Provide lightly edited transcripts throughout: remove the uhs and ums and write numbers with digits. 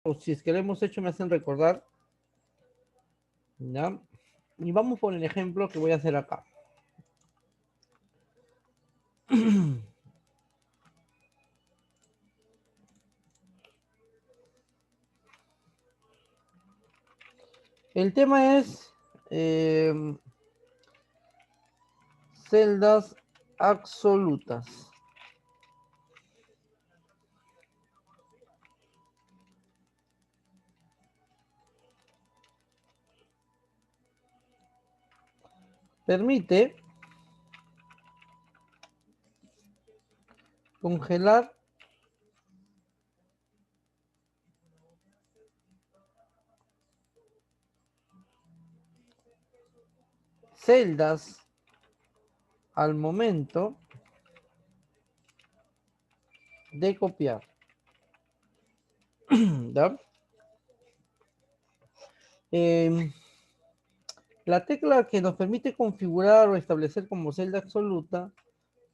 o si es que lo hemos hecho, me hacen recordar. ¿Ya? Y vamos por el ejemplo que voy a hacer acá. El tema es eh, celdas absolutas. Permite congelar celdas al momento de copiar. ¿Ya? Eh, la tecla que nos permite configurar o establecer como celda absoluta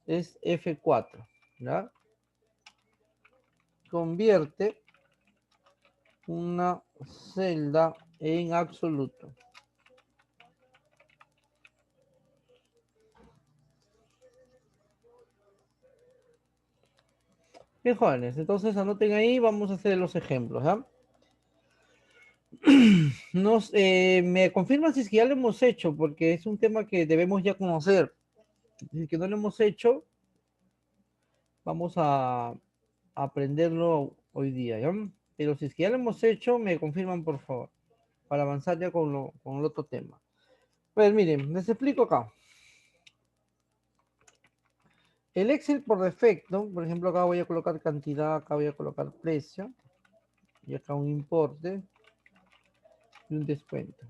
es F4. ¿Ya? Convierte una celda en absoluto. Bien, jóvenes, entonces anoten ahí, vamos a hacer los ejemplos. ¿Ya? Me confirman si es que ya lo hemos hecho, porque es un tema que debemos ya conocer. Si es que no lo hemos hecho, vamos a aprenderlo hoy día, ¿ya? Pero si es que ya lo hemos hecho, me confirman, por favor, para avanzar ya con el otro tema. Pues miren, les explico acá. El Excel por defecto, por ejemplo, acá voy a colocar cantidad, acá voy a colocar precio, y acá un importe y un descuento.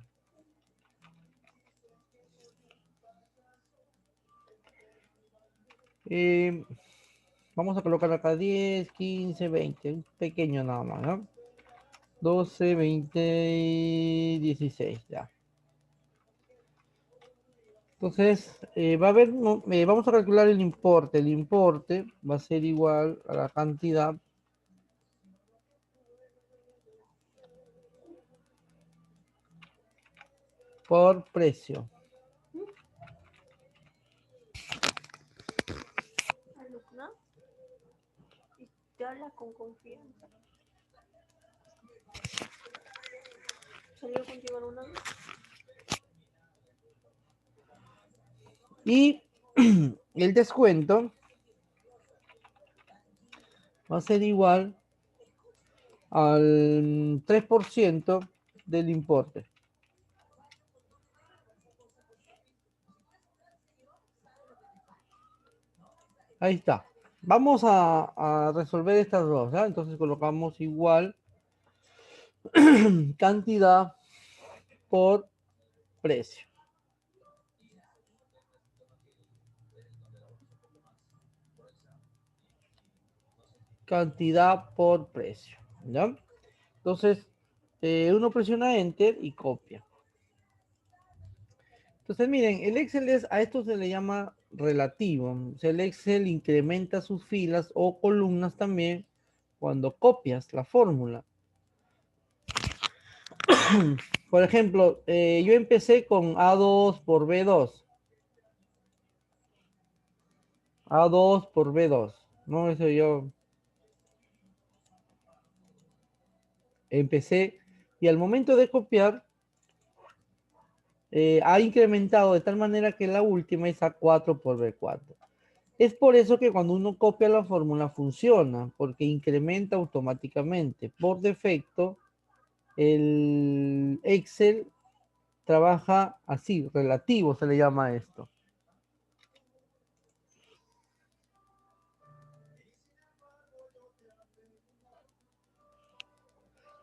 Eh, Vamos a colocar acá 10, 15, 20, un pequeño nada más, ¿no? 12, 20, 16, ya. Entonces, va a haber, vamos a calcular el importe. El importe va a ser igual a la cantidad por precio. Alumna, y te habla con confianza. ¿Salió contigo alguna vez? Y el descuento va a ser igual al 3% del importe. Ahí está. Vamos a resolver estas dos, ¿ya? Entonces colocamos igual cantidad por precio. Cantidad por precio, ¿ya? Entonces, uno presiona Enter y copia. Entonces, miren, el Excel a esto se le llama relativo. O sea, el Excel incrementa sus filas o columnas también cuando copias la fórmula. Por ejemplo, yo empecé con A2 por B2. A2 por B2. No, eso yo empecé y al momento de copiar ha incrementado de tal manera que la última es A4 por B4. Es por eso que cuando uno copia la fórmula funciona, porque incrementa automáticamente. Por defecto, el Excel trabaja así, relativo se le llama esto.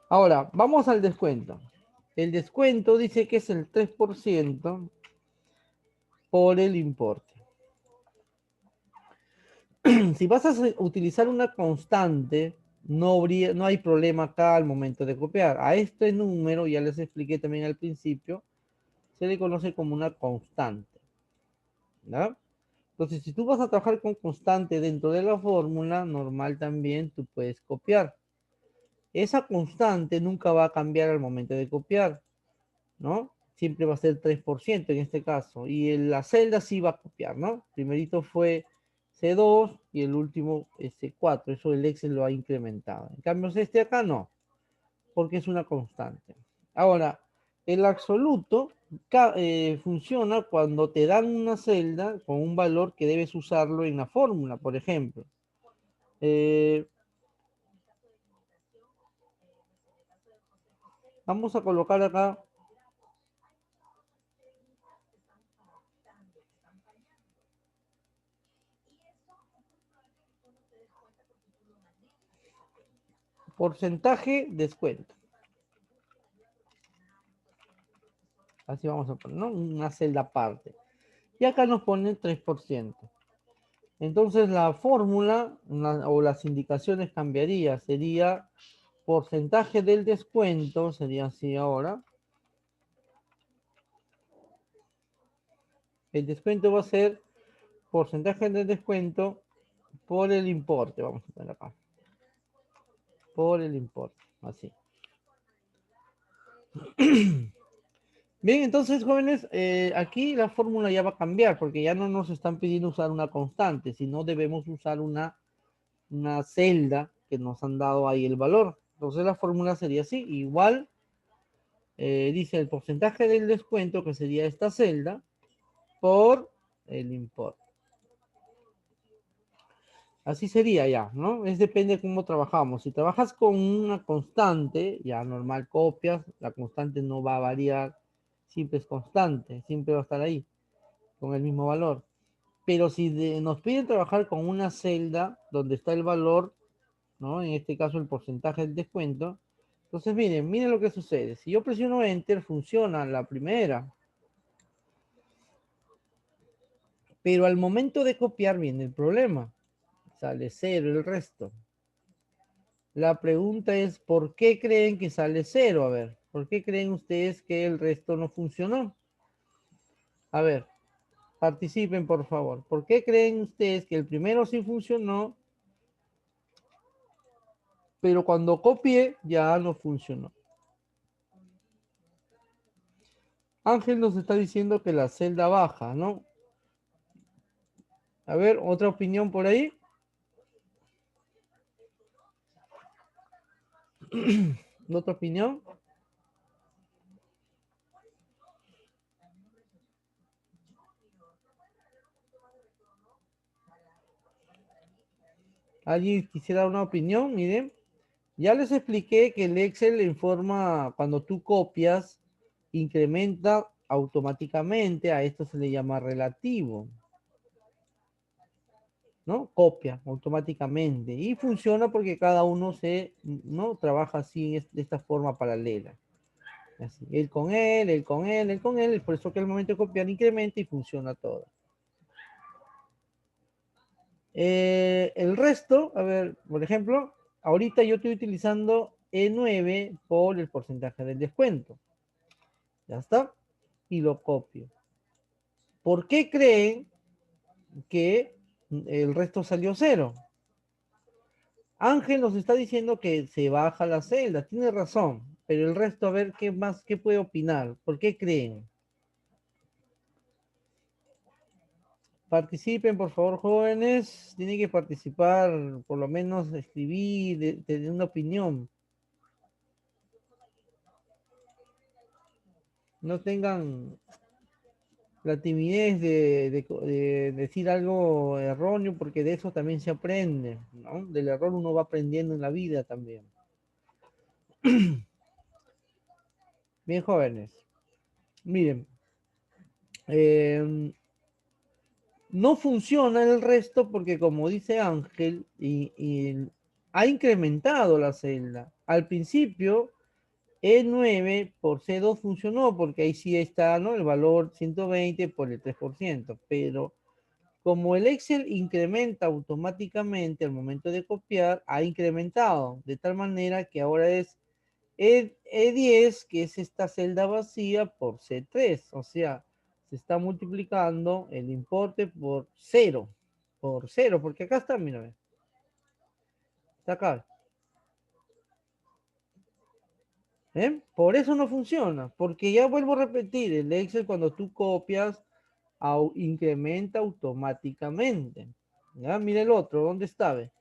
Ahora, vamos al descuento. El descuento dice que es el 3% por el importe. Si vas a utilizar una constante, no hay problema acá al momento de copiar. A este número, ya les expliqué también al principio, se le conoce como una constante. ¿No? Entonces, si tú vas a trabajar con constante dentro de la fórmula, normal también tú puedes copiar. esa constante nunca va a cambiar al momento de copiar, ¿no? Siempre va a ser 3% en este caso. Y en la celda sí va a copiar, ¿no? Primerito fue C2 y el último es C4. Eso el Excel lo ha incrementado. En cambio, este acá no, porque es una constante. Ahora, el absoluto funciona cuando te dan una celda con un valor que debes usarlo en la fórmula, por ejemplo. Eh, Vamos a colocar acá porcentaje descuento. Así vamos a poner, ¿no? Una celda aparte. Y acá nos ponen 3%. Entonces la fórmula o las indicaciones cambiaría. Sería porcentaje del descuento, sería así ahora. El descuento va a ser porcentaje del descuento por el importe. Vamos a poner acá. Por el importe. Así. Bien, entonces, jóvenes, aquí la fórmula ya va a cambiar porque ya no nos están pidiendo usar una constante, sino debemos usar una celda que nos han dado ahí el valor. Entonces la fórmula sería así, igual dice el porcentaje del descuento, que sería esta celda, por el importe. Así sería ya, ¿no? Es depende de cómo trabajamos. Si trabajas con una constante, ya normal copias, la constante no va a variar, siempre es constante, siempre va a estar ahí, con el mismo valor. Pero si nos piden trabajar con una celda donde está el valor, ¿no? En este caso el porcentaje del descuento. Entonces miren lo que sucede. Si yo presiono Enter, funciona la primera. Pero al momento de copiar viene el problema. Sale cero el resto. La pregunta es, ¿por qué creen que sale cero? A ver, ¿por qué creen ustedes que el resto no funcionó? A ver, participen por favor. ¿Por qué creen ustedes que el primero sí funcionó, pero cuando copié ya no funcionó? Ángel nos está diciendo que la celda baja, ¿no? A ver, otra opinión por ahí. ¿Otra opinión? ¿Alguien quisiera dar una opinión? Miren, ya les expliqué que el Excel en forma, cuando tú copias, incrementa automáticamente, a esto se le llama relativo, ¿no? Copia automáticamente y funciona porque cada uno ¿no? Trabaja así de esta forma paralela. Así, él con él, él con él, él con él, es por eso que al momento de copiar incrementa y funciona todo. El resto, a ver, por ejemplo, ahorita yo estoy utilizando E9 por el porcentaje del descuento. Ya está. Y lo copio. ¿Por qué creen que el resto salió cero? Ángel nos está diciendo que se baja la celda. Tiene razón. Pero el resto, a ver, ¿qué más, qué puede opinar? ¿Por qué creen? Participen, por favor, jóvenes. Tienen que participar, por lo menos escribir, tener una opinión. No tengan la timidez de decir algo erróneo, porque de eso también se aprende, ¿no? Del error uno va aprendiendo en la vida también. Bien, jóvenes. Miren, eh, no funciona el resto porque, como dice Ángel, ha incrementado la celda. Al principio, E9 por C2 funcionó porque ahí sí está, ¿no? El valor 120 por el 3%, pero como el Excel incrementa automáticamente al momento de copiar, ha incrementado de tal manera que ahora es E10, que es esta celda vacía, por C3. O sea, se está multiplicando el importe por cero, porque acá está, mira, está acá. Por eso no funciona, porque ya vuelvo a repetir, el Excel cuando tú copias, incrementa automáticamente. Ya, mira el otro, ¿dónde está? Ve?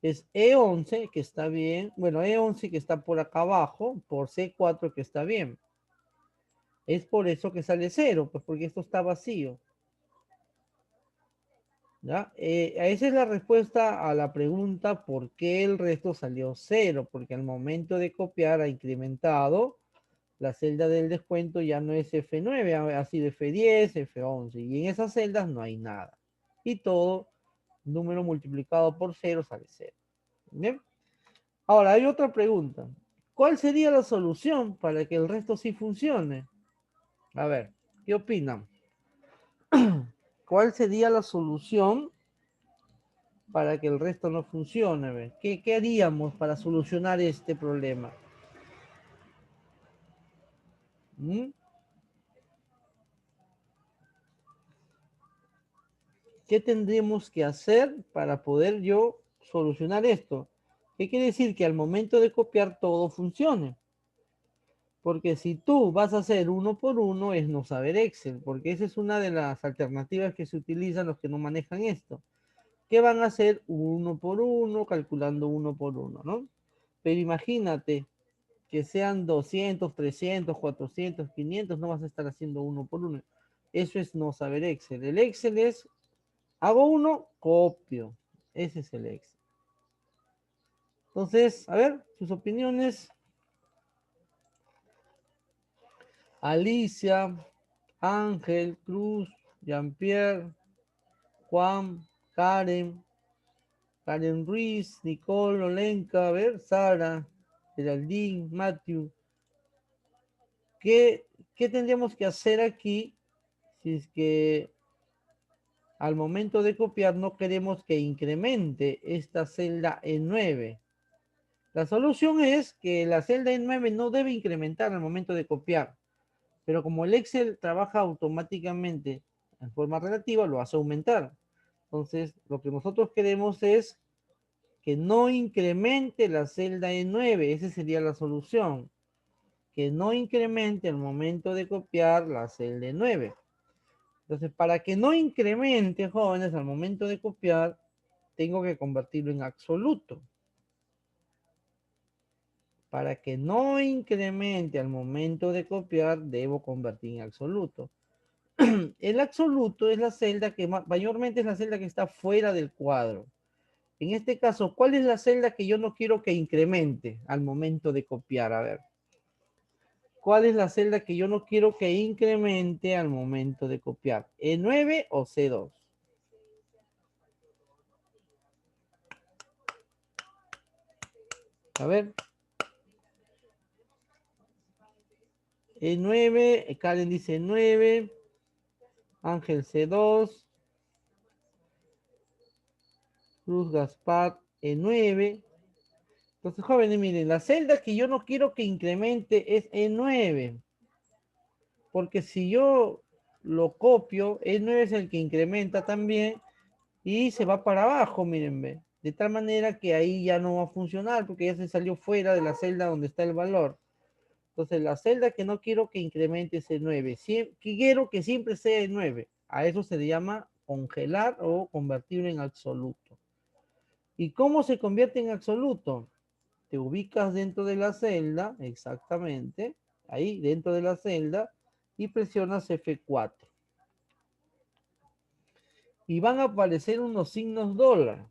Es E11 que está bien, bueno, E11 que está por acá abajo, por C4 que está bien. Es por eso que sale 0, pues porque esto está vacío. ¿Ya? Esa es la respuesta a la pregunta por qué el resto salió 0, porque al momento de copiar ha incrementado la celda del descuento, ya no es F9, ha sido F10, F11, y en esas celdas no hay nada. Y todo número multiplicado por 0 sale 0. ¿Bien? Ahora, hay otra pregunta. ¿Cuál sería la solución para que el resto sí funcione? A ver, ¿qué opinan? ¿Cuál sería la solución para que el resto no funcione? ¿Qué haríamos para solucionar este problema? ¿Mm? ¿Qué tendríamos que hacer para poder yo solucionar esto? ¿Qué quiere decir? Que al momento de copiar todo funcione. Porque si tú vas a hacer uno por uno es no saber Excel, porque esa es una de las alternativas que se utilizan los que no manejan esto. ¿Qué van a hacer? Uno por uno, calculando uno por uno, ¿no? Pero imagínate que sean 200, 300, 400, 500, no vas a estar haciendo uno por uno. Eso es no saber Excel. El Excel es, hago uno, copio. Ese es el Excel. Entonces, a ver, sus opiniones. Alicia, Ángel, Cruz, Jean-Pierre, Juan, Karen, Karen Ruiz, Nicole, Olenka, a ver, Sara, Geraldine, Matthew. ¿Qué, ¿Qué tendríamos que hacer aquí si es que al momento de copiar no queremos que incremente esta celda en 9? La solución es que la celda en 9 no debe incrementar al momento de copiar, pero como el Excel trabaja automáticamente en forma relativa, lo hace aumentar. Entonces, lo que nosotros queremos es que no incremente la celda en 9. Esa sería la solución. Que no incremente al momento de copiar la celda en 9. Entonces, para que no incremente, jóvenes, al momento de copiar, tengo que convertirlo en absoluto. Para que no incremente al momento de copiar, debo convertir en absoluto. El absoluto es la celda que mayormente es la celda que está fuera del cuadro. En este caso, ¿cuál es la celda que yo no quiero que incremente al momento de copiar? A ver. ¿Cuál es la celda que yo no quiero que incremente al momento de copiar? ¿E9 o C2? A ver. E9, Karen dice 9, Ángel C2, Cruz Gaspar E9. Entonces, jóvenes, miren, la celda que yo no quiero que incremente es E9. Porque si yo lo copio, E9 es el que incrementa también y se va para abajo, miren, ve. De tal manera que ahí ya no va a funcionar porque ya se salió fuera de la celda donde está el valor. Entonces, la celda que no quiero que incremente es el 9. Quiero que siempre sea el 9. A eso se le llama congelar o convertir en absoluto. ¿Y cómo se convierte en absoluto? Te ubicas dentro de la celda, exactamente, ahí dentro de la celda, y presionas F4. Y van a aparecer unos signos dólar,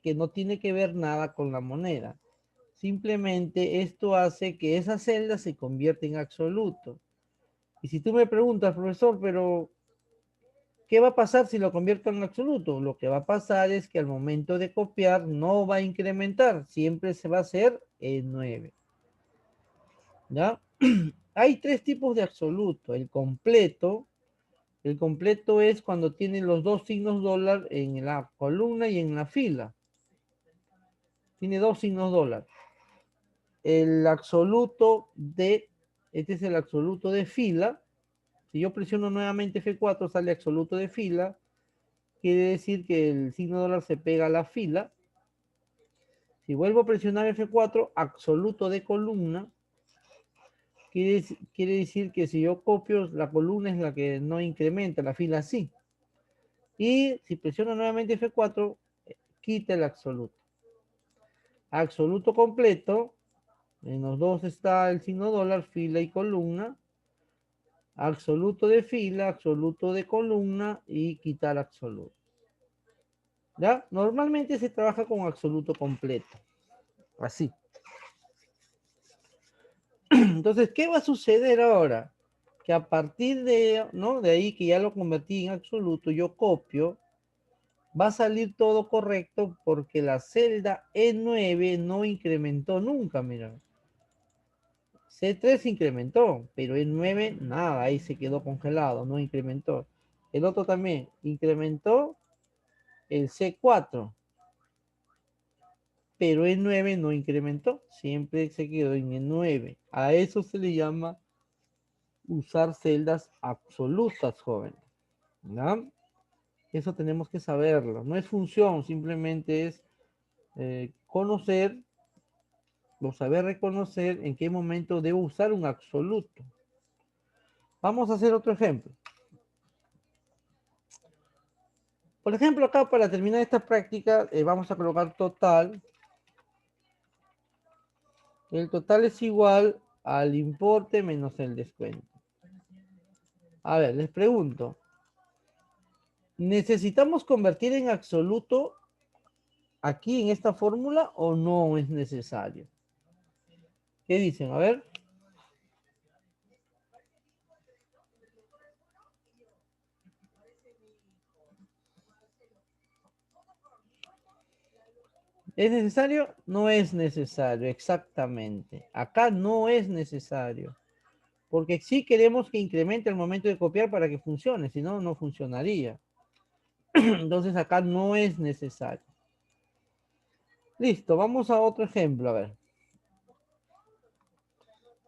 que no tiene que ver nada con la moneda. Simplemente esto hace que esa celda se convierta en absoluto. Y si tú me preguntas, profesor, pero ¿qué va a pasar si lo convierto en absoluto? Lo que va a pasar es que al momento de copiar no va a incrementar, siempre se va a hacer en 9. ¿Ya? Hay tres tipos de absoluto. El completo es cuando tiene los dos signos dólar en la columna y en la fila. Tiene dos signos dólar. El absoluto este es el absoluto de fila. Si yo presiono nuevamente F4, sale absoluto de fila. Quiere decir que el signo dólar se pega a la fila. Si vuelvo a presionar F4, absoluto de columna. Quiere decir que si yo copio, la columna es la que no incrementa, la fila sí. Y si presiono nuevamente F4, quita el absoluto. Absoluto completo, en los dos está el signo dólar, fila y columna. Absoluto de fila, absoluto de columna y quitar absoluto. ¿Ya? Normalmente se trabaja con absoluto completo. Así. Entonces, ¿qué va a suceder ahora? Que a partir de, ¿no? De ahí que ya lo convertí en absoluto, yo copio, va a salir todo correcto porque la celda E9 no incrementó nunca, mira. C3 incrementó, pero E9 nada, ahí se quedó congelado, no incrementó. El otro también incrementó el C4, pero E9 no incrementó, siempre se quedó en E9. A eso se le llama usar celdas absolutas, joven. ¿No? Eso tenemos que saberlo. No es función, simplemente es conocer o saber reconocer en qué momento debo usar un absoluto. Vamos a hacer otro ejemplo. Por ejemplo, acá para terminar esta práctica, vamos a colocar total. El total es igual al importe menos el descuento. A ver, les pregunto. ¿Necesitamos convertir en absoluto aquí en esta fórmula o no es necesario? ¿Qué dicen? A ver. ¿Es necesario? No es necesario, exactamente. Acá no es necesario. Porque sí queremos que incremente el momento de copiar para que funcione, si no, no funcionaría. Entonces acá no es necesario. Listo, vamos a otro ejemplo, a ver.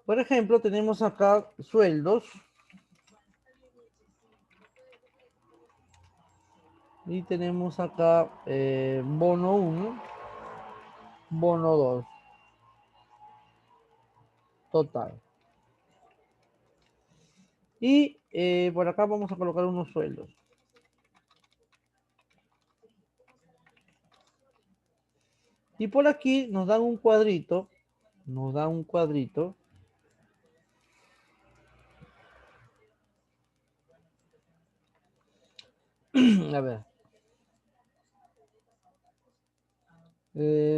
Por ejemplo, tenemos acá sueldos. Y tenemos acá bono 1, bono 2, total. Y por acá vamos a colocar unos sueldos. Y por aquí nos dan un cuadrito. Nos da un cuadrito. A ver.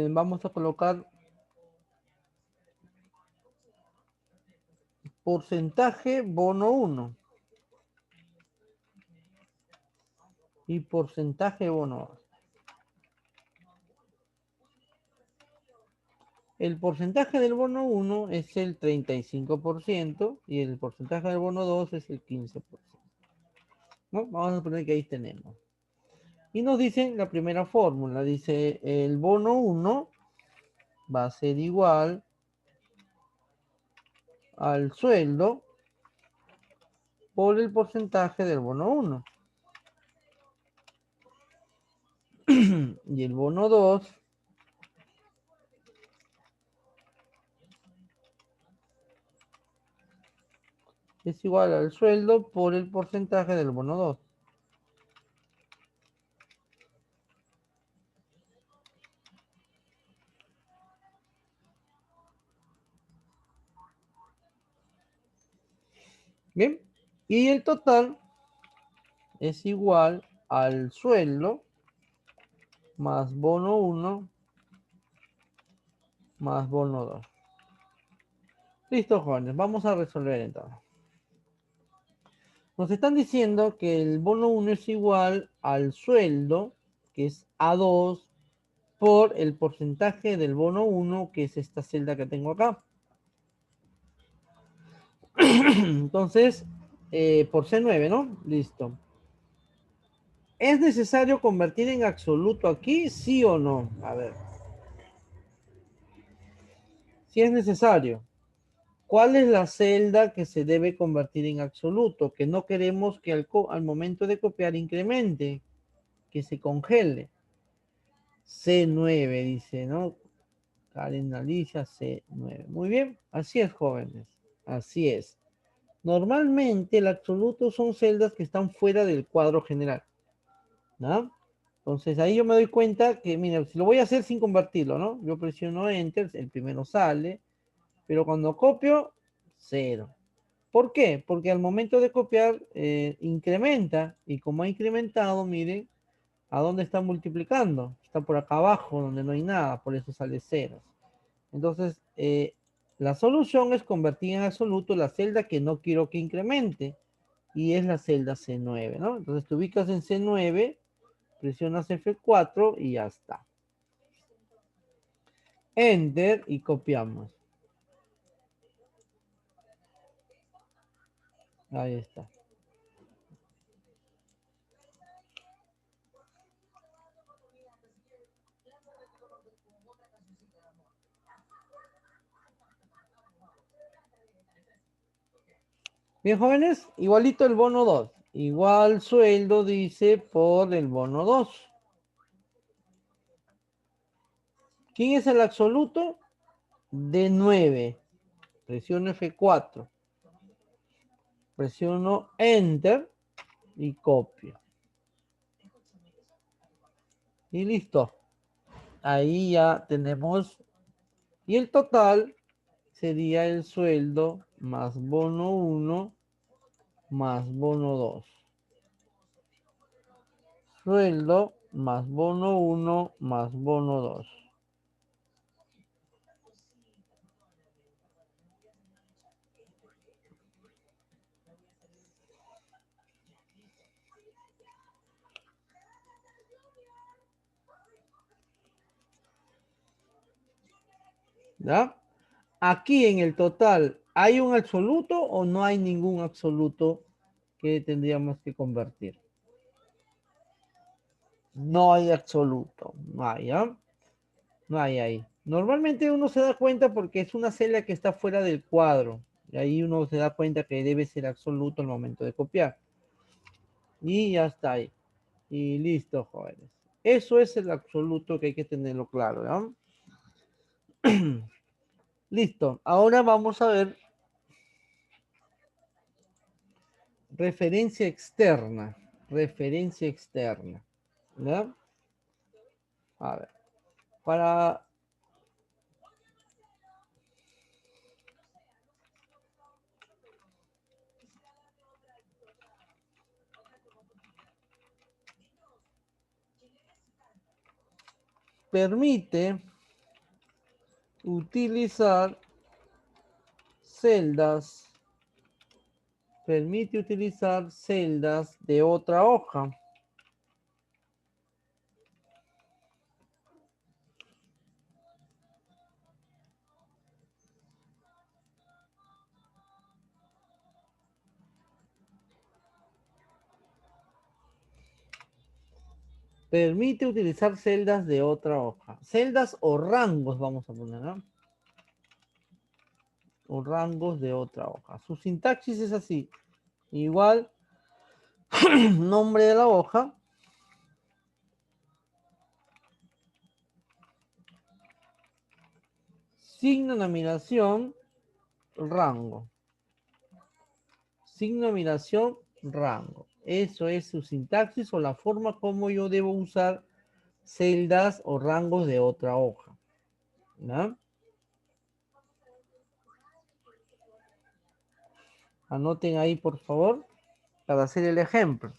Vamos a colocar porcentaje bono 1 y porcentaje bono 2. El porcentaje del bono 1 es el 35% y el porcentaje del bono 2 es el 15%. ¿No? Vamos a poner que ahí tenemos. Y nos dicen la primera fórmula. Dice el bono 1 va a ser igual al sueldo por el porcentaje del bono 1. Y el bono 2 es igual al sueldo por el porcentaje del bono 2. Bien, y el total es igual al sueldo más bono 1 más bono 2. Listo, jóvenes, vamos a resolver entonces. Nos están diciendo que el bono 1 es igual al sueldo, que es A2, por el porcentaje del bono 1, que es esta celda que tengo acá. Entonces, por C9, ¿no? Listo. ¿Es necesario convertir en absoluto aquí, sí o no? A ver. Si es necesario. ¿Cuál es la celda que se debe convertir en absoluto? Que no queremos que al momento de copiar incremente, que se congele. C9 dice, ¿no? Karen Alicia C9. Muy bien, así es, jóvenes. Así es. Normalmente el absoluto son celdas que están fuera del cuadro general, ¿no? Entonces ahí yo me doy cuenta que, mira, si lo voy a hacer sin convertirlo, ¿no? Yo presiono Enter, el primero sale, pero cuando copio, cero. ¿Por qué? Porque al momento de copiar, incrementa, y como ha incrementado, miren, ¿a dónde está multiplicando? Está por acá abajo, donde no hay nada, por eso sale cero. Entonces, la solución es convertir en absoluto la celda que no quiero que incremente, y es la celda C9, ¿no? Entonces te ubicas en C9, presionas F4 y ya está. Enter y copiamos. Ahí está. Bien, jóvenes, igualito el bono 2. Igual sueldo dice por el bono 2. ¿Quién es el absoluto? De 9. Presiono F4. Presiono Enter y copio. Y listo. Ahí ya tenemos. Y el total sería el sueldo más bono 1 más bono 2. Sueldo más bono 1 más bono 2. ¿Ya? Aquí en el total, ¿hay un absoluto o no hay ningún absoluto que tendríamos que convertir? No hay absoluto, no hay, ¿ya? No hay ahí. Normalmente uno se da cuenta porque es una celda que está fuera del cuadro. Y ahí uno se da cuenta que debe ser absoluto al momento de copiar. Y ya está ahí. Y listo, jóvenes. Eso es el absoluto que hay que tenerlo claro, ¿ya? Listo. Ahora vamos a ver referencia externa. Referencia externa. ¿Ya? A ver. Para... Permite utilizar celdas. Permite utilizar celdas de otra hoja. Permite utilizar celdas de otra hoja. Celdas o rangos vamos a poner, ¿no? O rangos de otra hoja. Su sintaxis es así. Igual, nombre de la hoja. Signo nominación, rango. Signo nominación, rango. Eso es su sintaxis o la forma como yo debo usar celdas o rangos de otra hoja. ¿No? Anoten ahí, por favor, para hacer el ejemplo.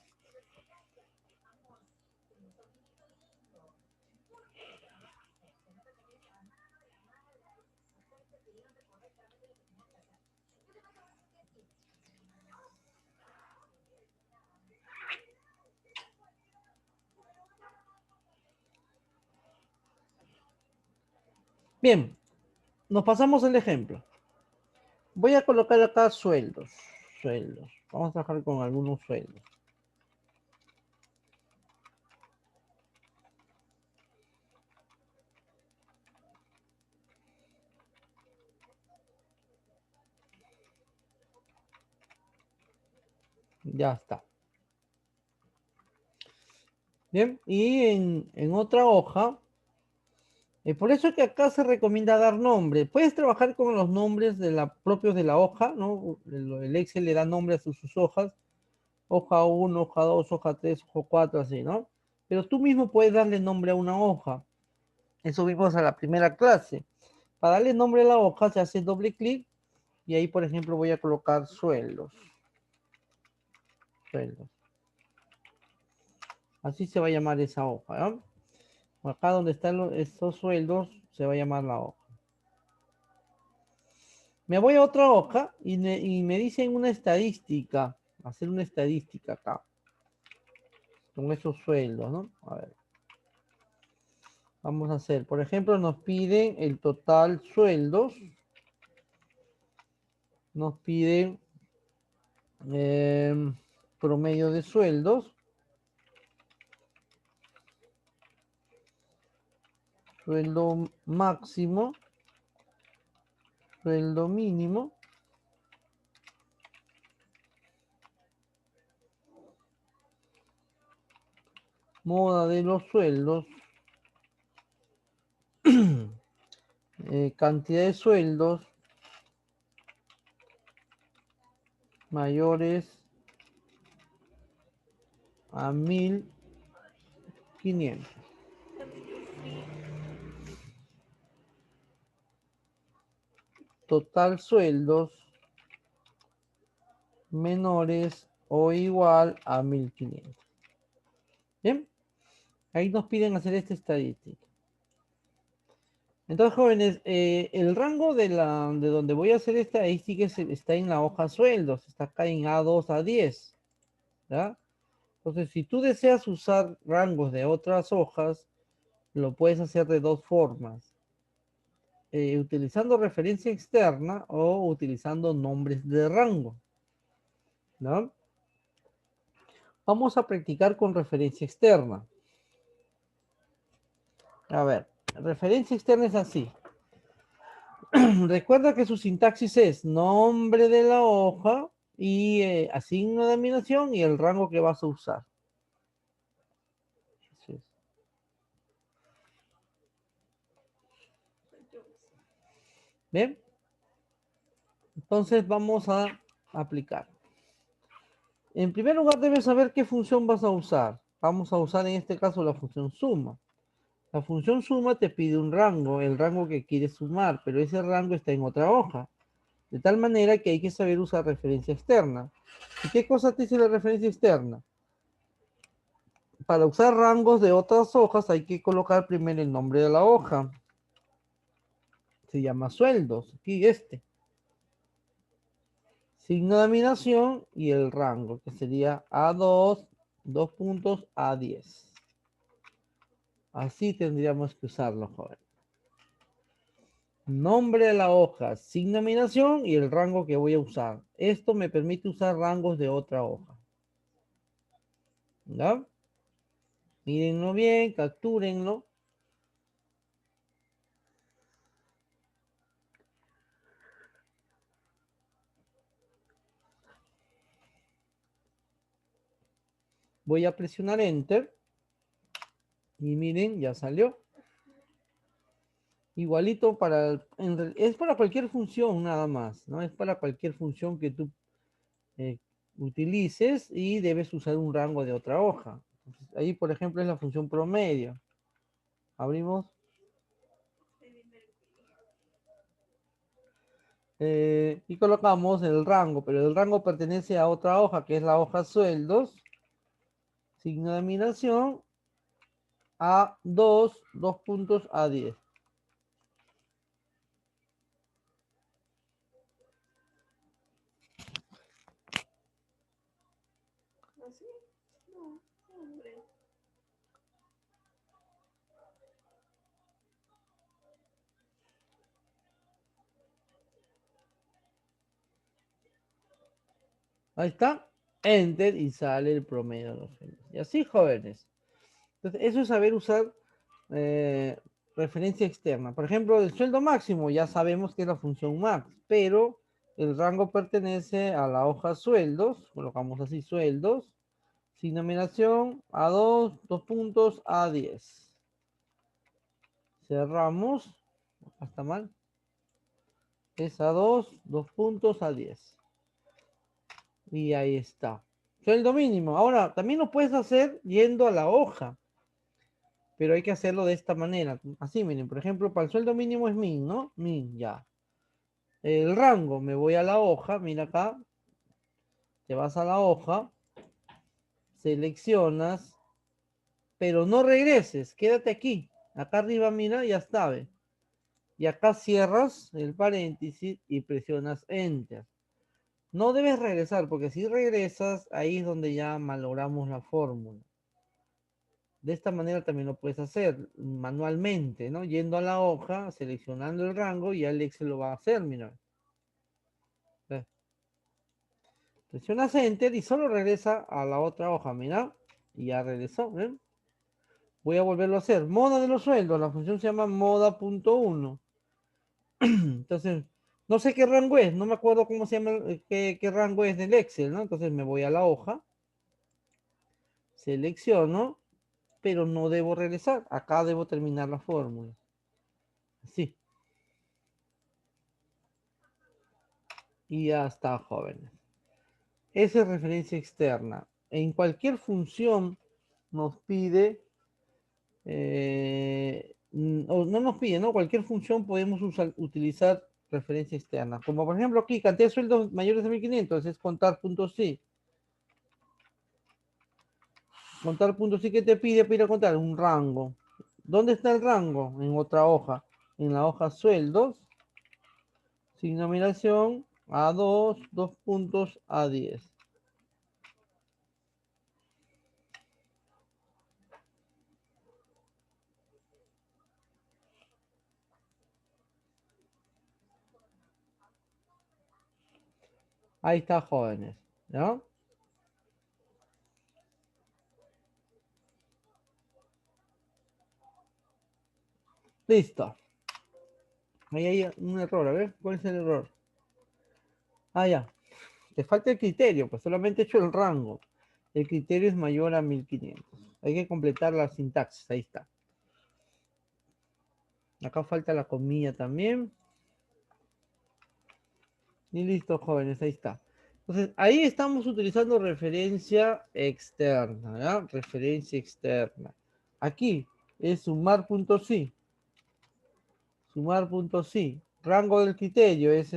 Bien, nos pasamos el ejemplo. Voy a colocar acá sueldos. Sueldos. Vamos a trabajar con algunos sueldos. Ya está. Bien, y en otra hoja Por eso es que acá se recomienda dar nombre. Puedes trabajar con los nombres propios de la hoja, ¿no? El Excel le da nombre a sus hojas. Hoja 1, hoja 2, hoja 3, hoja 4, así, ¿no? Pero tú mismo puedes darle nombre a una hoja. Eso vimos a la primera clase. Para darle nombre a la hoja se hace doble clic y ahí, por ejemplo, voy a colocar sueldos. Sueldos. Así se va a llamar esa hoja, ¿no? Acá donde están estos sueldos se va a llamar la hoja. Me voy a otra hoja y me dicen una estadística. Hacer una estadística acá. Con esos sueldos, ¿no? A ver. Vamos a hacer, por ejemplo, nos piden el total sueldos. Nos piden promedio de sueldos. Sueldo máximo. Sueldo mínimo. Moda de los sueldos. Cantidad de sueldos mayores a 1500. Total sueldos menores o igual a 1500. Bien, ahí nos piden hacer esta estadística. Entonces, jóvenes, el rango de donde voy a hacer esta estadística está en la hoja sueldos, está acá en A2 a 10. ¿Ya? Entonces, si tú deseas usar rangos de otras hojas, lo puedes hacer de dos formas. Utilizando referencia externa o utilizando nombres de rango. ¿No? Vamos a practicar con referencia externa. A ver, referencia externa es así. Recuerda que su sintaxis es nombre de la hoja y asigno de denominación y el rango que vas a usar. Eso es. ¿Bien? Entonces vamos a aplicar. En primer lugar debes saber qué función vas a usar. Vamos a usar en este caso la función suma. La función suma te pide un rango, el rango que quieres sumar, pero ese rango está en otra hoja. De tal manera que hay que saber usar referencia externa. ¿Y qué cosa te dice la referencia externa? Para usar rangos de otras hojas hay que colocar primero el nombre de la hoja. Se llama sueldos. Aquí este. Signo de admiración y el rango, que sería A2, 2 puntos, A10. Así tendríamos que usarlo, joven. Nombre de la hoja, signo de admiración y el rango que voy a usar. Esto me permite usar rangos de otra hoja. ¿Ya? Mírenlo bien, captúrenlo. Voy a presionar Enter. Y miren, ya salió. Igualito es para cualquier función nada más, ¿no? Es para cualquier función que tú utilices y debes usar un rango de otra hoja. Entonces, ahí, por ejemplo, es la función promedio. Abrimos. Y colocamos el rango, pero el rango pertenece a otra hoja, que es la hoja sueldos. Signo de admiración. A2, 2 puntos, A10. ¿Así? No, hombre. Ahí está. Enter y sale el promedio de los sueldos. Y así, jóvenes. Entonces, eso es saber usar eh, referencia externa. Por ejemplo, el sueldo máximo, ya sabemos que es la función max, pero el rango pertenece a la hoja sueldos. Colocamos así, sueldos. Sin numeración, A2, 2 puntos, A10. Cerramos. Acá está mal. Es A2, 2 puntos, A10. Y ahí está. Sueldo mínimo. Ahora, también lo puedes hacer yendo a la hoja. Pero hay que hacerlo de esta manera. Así, miren, por ejemplo, para el sueldo mínimo es min, ¿no? Min, ya. El rango, me voy a la hoja, mira acá. Te vas a la hoja. Seleccionas. Pero no regreses, quédate aquí. Acá arriba, mira, ya está, ¿ve? Y acá cierras el paréntesis y presionas Enter. No debes regresar, porque si regresas, ahí es donde ya malogramos la fórmula. De esta manera también lo puedes hacer manualmente, ¿no? Yendo a la hoja, seleccionando el rango y ya el Excel lo va a hacer, mira. ¿Ves? Presionas Enter y solo regresa a la otra hoja, mira. Y ya regresó, ¿ven? Voy a volverlo a hacer. Moda de los sueldos, la función se llama moda.1. Entonces, no sé qué rango es, no me acuerdo cómo se llama, qué rango es del Excel, ¿no? Entonces me voy a la hoja, selecciono, pero no debo regresar. Acá debo terminar la fórmula. Así. Y ya está, jóvenes. Esa es referencia externa. En cualquier función nos pide, o no nos pide, ¿no? Cualquier función podemos utilizar referencia externa. Como por ejemplo aquí, cantidad de sueldos mayores de 1500, es contar puntos sí. Contar puntos sí que te pide para ir a contar un rango. ¿Dónde está el rango? En otra hoja. En la hoja sueldos, sin numeración, A2, 2 puntos, A10. Ahí está, jóvenes. ¿Ya? Listo. Ahí hay un error. A ver, ¿cuál es el error? Ah, ya. Te falta el criterio, pues solamente he hecho el rango. El criterio es mayor a 1500. Hay que completar la sintaxis. Ahí está. Acá falta la comilla también. Y listo, jóvenes, ahí está. Entonces, ahí estamos utilizando referencia externa, ¿ya? Referencia externa. Aquí es sumar.sí. Sumar.sí. Rango del criterio es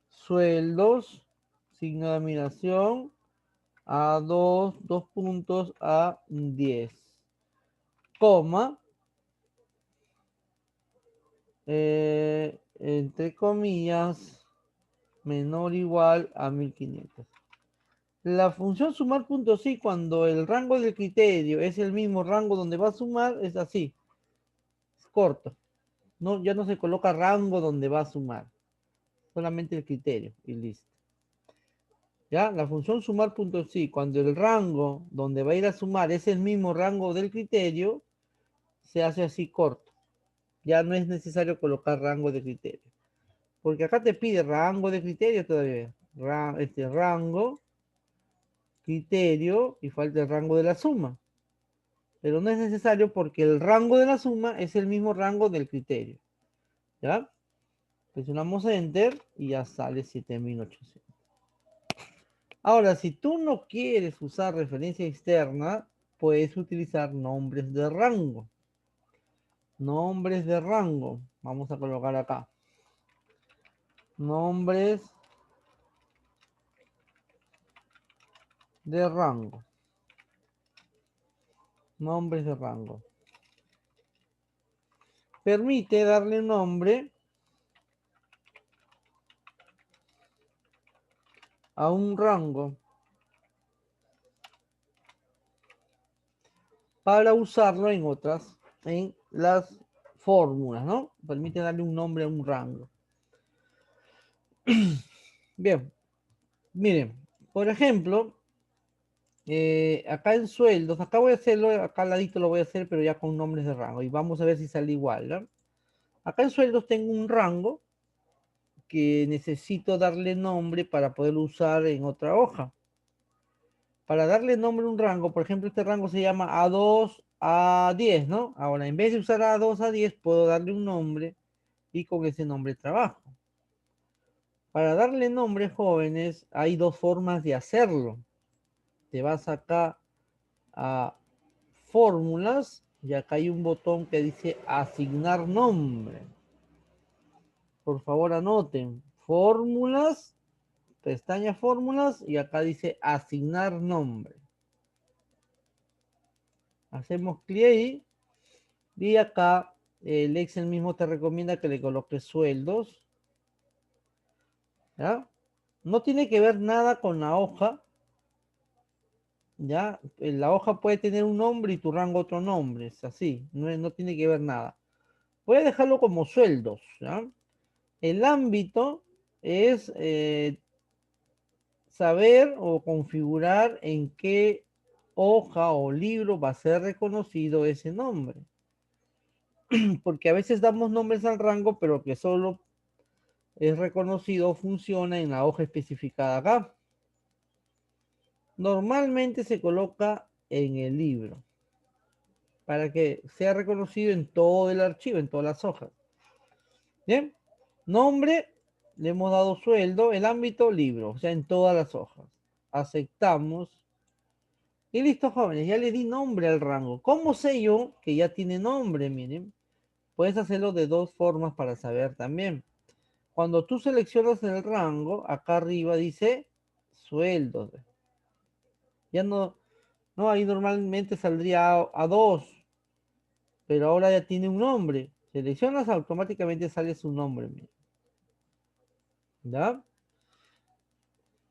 sueldos, signo de admiración, a 2 puntos, a 10. Coma, entre comillas, menor o igual a 1500. La función sumar puntos sí, cuando el rango del criterio es el mismo rango donde va a sumar, es así, es corto. No, ya no se coloca rango donde va a sumar, solamente el criterio y listo. Ya, la función sumar puntos sí, cuando el rango donde va a ir a sumar es el mismo rango del criterio, se hace así corto. Ya no es necesario colocar rango de criterio. Porque acá te pide rango de criterio todavía. Rango, criterio y falta el rango de la suma. Pero no es necesario porque el rango de la suma es el mismo rango del criterio. ¿Ya? Presionamos Enter y ya sale 7800. Ahora, si tú no quieres usar referencia externa, puedes utilizar nombres de rango. Nombres de rango. Vamos a colocar acá. Nombres de rango. Nombres de rango. Permite darle nombre a un rango para usarlo en las fórmulas, ¿no? Permite darle un nombre a un rango. Bien, miren, por ejemplo, acá en sueldos, acá voy a hacerlo, acá al ladito lo voy a hacer, pero ya con nombres de rango, y vamos a ver si sale igual, ¿no? Acá en sueldos tengo un rango que necesito darle nombre para poder usar en otra hoja. Para darle nombre a un rango, por ejemplo, este rango se llama A2 a 10, ¿no? Ahora, en vez de usar A2 a 10, puedo darle un nombre y con ese nombre trabajo. Para darle nombre, jóvenes, hay dos formas de hacerlo. Te vas acá a fórmulas y acá hay un botón que dice asignar nombre. Por favor, anoten fórmulas, pestaña fórmulas y acá dice asignar nombre. Hacemos clic ahí y acá el Excel mismo te recomienda que le coloques sueldos. ¿Ya? No tiene que ver nada con la hoja. ¿Ya? La hoja puede tener un nombre y tu rango otro nombre. Es así. No tiene que ver nada. Voy a dejarlo como sueldos. ¿Ya? El ámbito es saber o configurar en qué hoja o libro va a ser reconocido ese nombre. Porque a veces damos nombres al rango, pero que solo es reconocido o funciona en la hoja especificada acá. Normalmente se coloca en el libro para que sea reconocido en todo el archivo, en todas las hojas. Bien, nombre, le hemos dado sueldo, el ámbito libro, o sea, en todas las hojas. Aceptamos. Y listo, jóvenes, ya le di nombre al rango. ¿Cómo sé yo que ya tiene nombre? Miren, puedes hacerlo de dos formas para saber también. Cuando tú seleccionas el rango, acá arriba dice sueldos. Ya no, ahí normalmente saldría a 2, pero ahora ya tiene un nombre. Seleccionas, automáticamente sale su nombre. Miren. ¿Ya?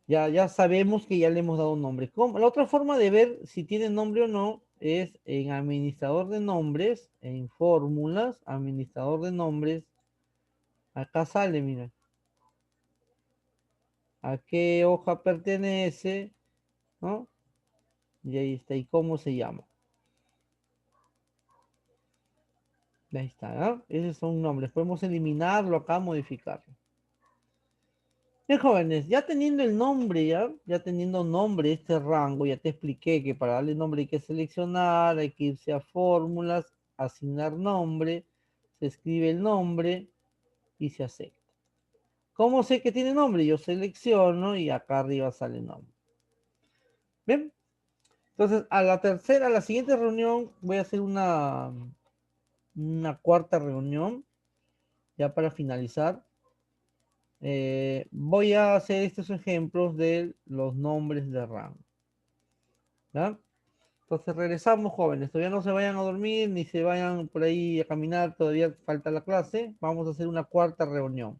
Ya sabemos que ya le hemos dado un nombre. La otra forma de ver si tiene nombre o no es en administrador de nombres, en fórmulas, administrador de nombres. Acá sale, mira. A qué hoja pertenece, ¿no? Y ahí está. ¿Y cómo se llama? Ahí está, ¿no? Esos son nombres. Podemos eliminarlo acá, modificarlo. Bien, jóvenes, ya teniendo el nombre, ya teniendo nombre este rango, ya te expliqué que para darle nombre hay que seleccionar, hay que irse a fórmulas, asignar nombre, se escribe el nombre y se acepta. ¿Cómo sé que tiene nombre? Yo selecciono y acá arriba sale el nombre. Bien, entonces a la siguiente reunión voy a hacer una cuarta reunión, ya para finalizar. Voy a hacer estos ejemplos de los nombres de rango. ¿Ya? Entonces regresamos, jóvenes. Todavía no se vayan a dormir ni se vayan por ahí a caminar. Todavía falta la clase. Vamos a hacer una cuarta reunión.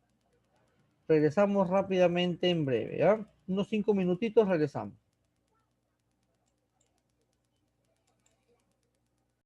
Regresamos rápidamente en breve. ¿Ya? Unos 5 minutitos regresamos.